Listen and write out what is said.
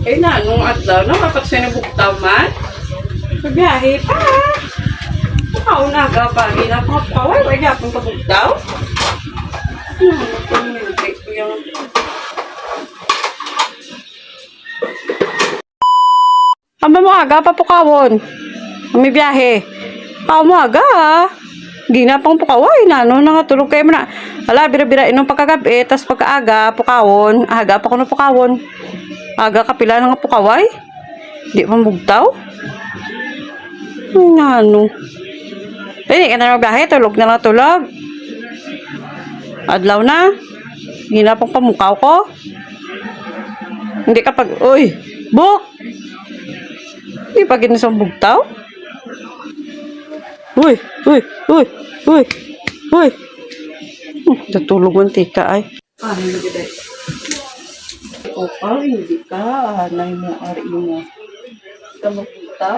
Eh na, nung adlaw, no, kapag sinubuktaw man, pagbiyahe pa. Nakaunaga pa, rin ako kapaway, wala akong kabuktaw. Ito yung... Amba mo aga, papukawon. May biyahe. Pao mo aga, ha? Gina pang pukaway na, no? Nangatulog kayo mo na. Hala, bira-bira inong pagkagabi, tas pagkaaga, pukawon. Aga pa ko na pukawon. Aga kapila ng pukaway. Di pa mugtaw. Ano? Hindi ka na magbiyahe, tulog na lang tulog. Adlaw na. Gina pang pamukaw ko. Hindi kapag, uy, buk! Hindi pa ginisang bugtaw. Uy, uy, uy, uy, uy. Natulog mantika ay. Hindi ka dahil. O pa, hindi ka. Anay mo, ari mo. Ito magpunta.